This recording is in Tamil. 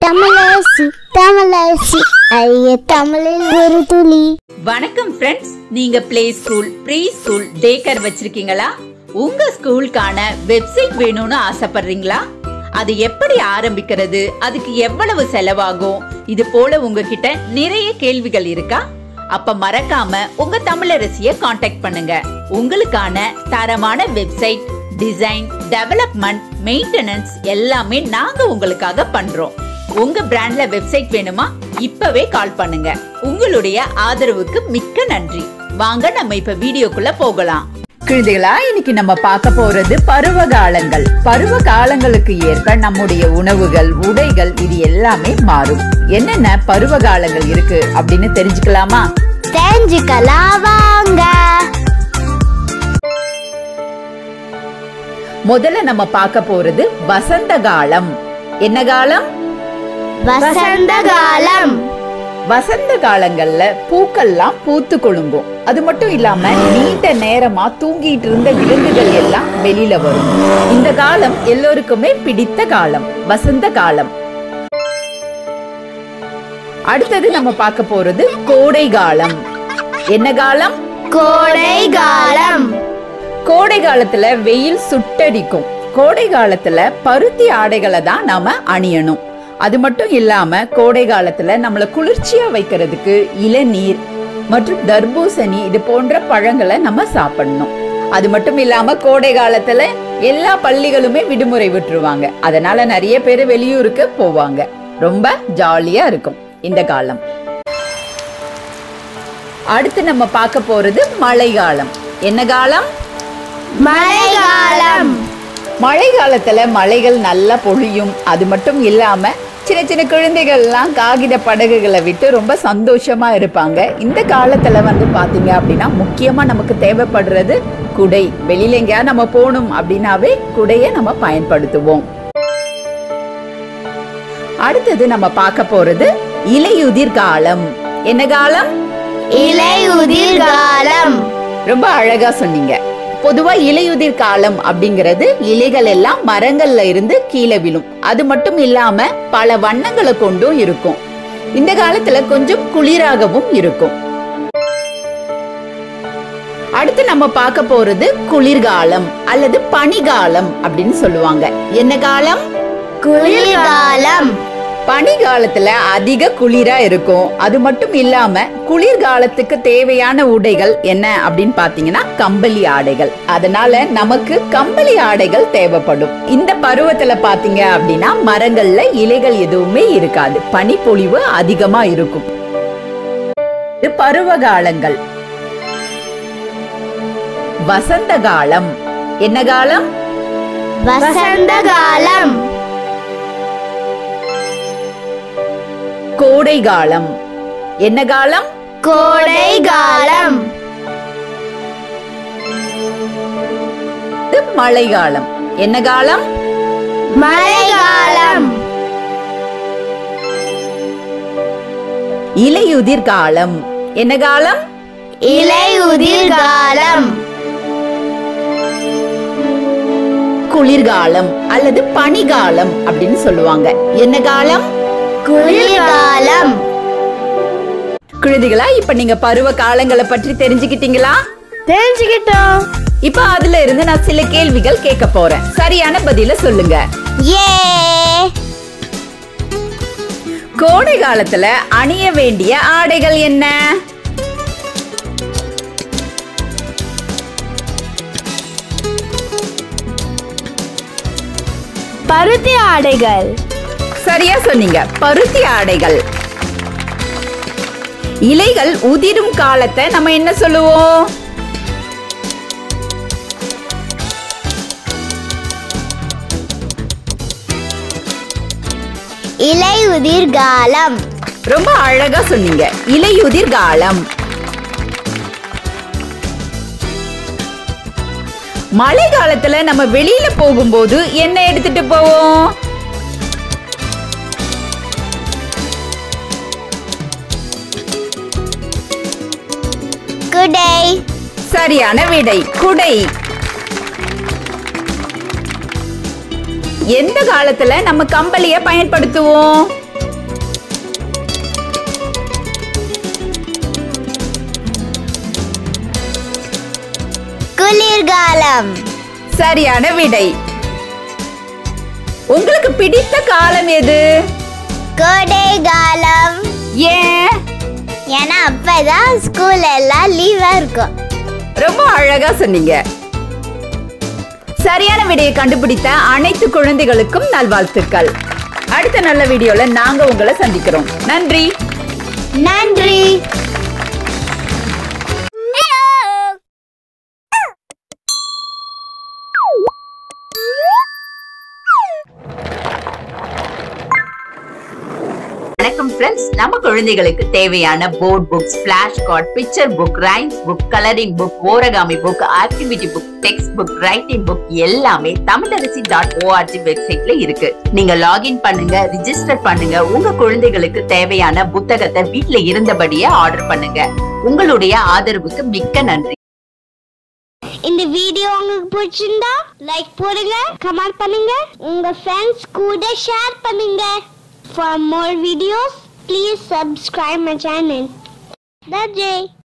தமிழரசி ஐய தமிழில் ஒரு துளி. வணக்கம் ஃப்ரெண்ட்ஸ், நீங்க play school, pre school, day care வச்சிருக்கீங்களா? உங்க ஸ்கூலுக்கான வெப்சைட் வேணும்னு ஆசைப்படுறீங்களா? அது எப்படி ஆரம்பிக்கிறது, அதுக்கு எவ்வளவு செலவாகும், இது போல உங்ககிட்ட நிறைய கேள்விகள் இருக்கா? அப்ப மறக்காம உங்க தமிழரசிய காண்டாக்ட் பண்ணுங்க. உங்களுக்கான தரமான வெப்சைட் டிசைன், டெவலப்மெண்ட், மெயின்டெனன்ஸ் எல்லாமே நாங்க உங்களுக்காக பண்றோம். உங்க பிராண்ட்ல வெப்சைட் வேணுமா? இப்பவே கால் பண்ணுங்க. உங்களுடைய ஆதரவுக்கு மிக்க நன்றி. வாங்க நம்ம இப்ப வீடியோக்குள்ள போகலாம். குழந்தைகளா, இன்னைக்கு நம்ம பார்க்க போறது பருவ காலங்கள். பருவ காலங்களுக்கு ஏற்ப நம்முடைய உணவுகள், உடைகள் இது எல்லாமே மாறும். என்னென்ன பருவ காலங்கள் இருக்கு அப்படின்னு தெரிஞ்சுக்கலாமா? தெரிஞ்சுக்கலாம் வாங்க. முதல்ல நம்ம பார்க்க போறது வசந்த காலம். என்ன காலம்? வசந்த காலம். வசந்த காலங்கள்ல பூக்கள்லாம் பூத்து குலுங்கும். அது மட்டும் இல்லாம நீண்ட நேரமா தூங்கிட்டு இருந்த விலங்குகள் எல்லாம் வெளியில வரும். இந்த காலம் எல்லோருக்குமே பிடித்த காலம், வசந்த காலம். அடுத்தது நம்ம பார்க்க போறது கோடை காலம். என்ன காலம்? கோடை காலம். கோடை காலத்துல வெயில் சுட்டடிக்கும். கோடை காலத்துல பருத்தி ஆடைகளை தான் நாம அணியணும். அது மட்டும் இல்லாம கோடை காலத்துல நம்மள குளிர்ச்சியா வைக்கிறதுக்கு இளநீர் மற்றும் தர்பூசணி இது போன்ற பழங்களை நம்ம சாப்பிடணும். அது மட்டும் இல்லாம கோடை காலத்துல எல்லா பள்ளிகளுமே விடுமுறை விட்டுருவாங்க. அதனால நிறைய பேர் வெளியூருக்கு போவாங்க. ரொம்ப ஜாலியா இருக்கும் இந்த காலம். அடுத்து நம்ம பார்க்க போறது மழை காலம். என்ன காலம்? மழை காலம். மழை காலத்துல மலைகள் நல்லா பொழியும். அது மட்டும் இல்லாம சின்ன சின்ன குழந்தைகள்லாம் காகித படகுகளை விட்டு ரொம்ப சந்தோஷமா இருப்பாங்க. இந்த காலத்துல பாத்தீங்க அப்படின்னா முக்கியமா நமக்கு தேவைப்படுறது குடை. வெளியில எங்கேயா நம்ம போகணும் அப்படின்னாவே குடைய நம்ம பயன்படுத்துவோம். அடுத்தது நம்ம பார்க்க போறது இலையுதிர் காலம். என்ன காலம்? இலையுதிர் காலம். ரொம்ப அழகா சொன்னீங்க. பொதுவா இலையுதிர் காலம் அப்படிங்கிறது இலைகள் எல்லாம் மரங்கள்ல இருந்து கீழே விழும். அது மட்டும் இல்லாம பல வண்ணங்களை கொண்டும் இருக்கும். இந்த காலத்துல கொஞ்சம் குளிராகவும் இருக்கும். அடுத்து நம்ம பார்க்க போறது குளிர்காலம் அல்லது பனிகாலம் அப்படின்னு சொல்லுவாங்க. என்ன காலம்? குளிர்காலம். பனிகாலத்துல அதிக குளிரா இருக்கும். அது மட்டும் இல்லாம குளிர்காலத்துக்கு தேவையான உடைகள் என்ன அப்படின்னு பாத்தீங்கன்னா கம்பளி ஆடைகள். அதனால நமக்கு கம்பளி ஆடைகள் தேவைப்படும். இந்த பருவத்துல பாத்தீங்க அப்படின்னா மரங்கள்ல இலைகள் எதுவுமே இருக்காது. பனிப்பொழிவு அதிகமா இருக்கும். பருவ காலங்கள். வசந்த காலம். என்ன காலம்? வசந்த காலம். கோடை காலம். என்ன காலம்? கோடை காலம். மழை காலம். என்ன காலம்? மழை காலம். இலையுதிர் காலம். என்ன காலம்? இலையுதிர் காலம். குளிர்காலம் அல்லது பனிகாலம் அப்படின்னு சொல்லுவாங்க. என்ன காலம்? குளிர்காலம். குழந்தைகளா, இப்ப நீங்க பருவ காலங்களை பற்றி தெரிஞ்சுக்கிட்டீங்களா? தெரிஞ்சுக்கிட்டோம். இப்ப அதுல இருந்து நான் சில கேள்விகள் கேட்க போறேன். சரியான பதில சொல்லுங்க. கோடை காலத்துல அணிய வேண்டிய ஆடைகள் என்ன? பருத்தி ஆடைகள். சரியா சொன்னீங்க, பருத்தி ஆடைகள். இலைகள் உதிரும் காலத்தை நம்ம என்ன சொல்லுவோம்? இலையுதிர் காலம். ரொம்ப அழகா சொன்னீங்க, இலையுதிர் காலம். மழை காலத்துல நம்ம வெளியில போகும்போது என்ன எடுத்துட்டு போவோம்? குடை. சரியான விடை, குடை. எந்த காலத்துல நம்ம கம்பளிய பயன்படுத்துவோம்? காலம். சரியான விடை. உங்களுக்கு பிடித்த காலம் எது? கோடை காலம். ஏன்? ஏன்னா அப்பதான் ஸ்கூல் எல்லாம் லீவா இருக்கும். ரொம்ப அழகா சொன்னீங்க. சரியான விடையை கண்டுபிடித்த அனைத்து குழந்தைகளுக்கும் நல்வாழ்த்துக்கள். அடுத்த நல்ல வீடியோல நாங்க உங்களை சந்திக்கிறோம். நன்றி. நன்றி. வணக்கம் ஃப்ரெண்ட்ஸ். நம்ம குழந்தைகளுக்கு தேவையான board books, flash card, picture book, rhymes book, colouring book, origami book, activity book, text book, writing book எல்லாமே tamilaraசி.org வெப்சைட்ல இருக்கு. நீங்க லாகின் பண்ணுங்க, ரிஜிஸ்டர் பண்ணுங்க. உங்க குழந்தைகளுக்கு தேவையான புத்தகத்தை வீட்ல இருந்தபடியே ஆர்டர் பண்ணுங்க. உங்களுடைய ஆதரவுக்கு மிக்க நன்றி. இந்த வீடியோ உங்களுக்கு பிடிச்சிருந்தா லைக் போடுங்க, கமெண்ட் பண்ணுங்க, உங்க ஃப்ரெண்ட்ஸ் கூட ஷேர் பண்ணுங்க. For more videos, please subscribe my channel. That's it.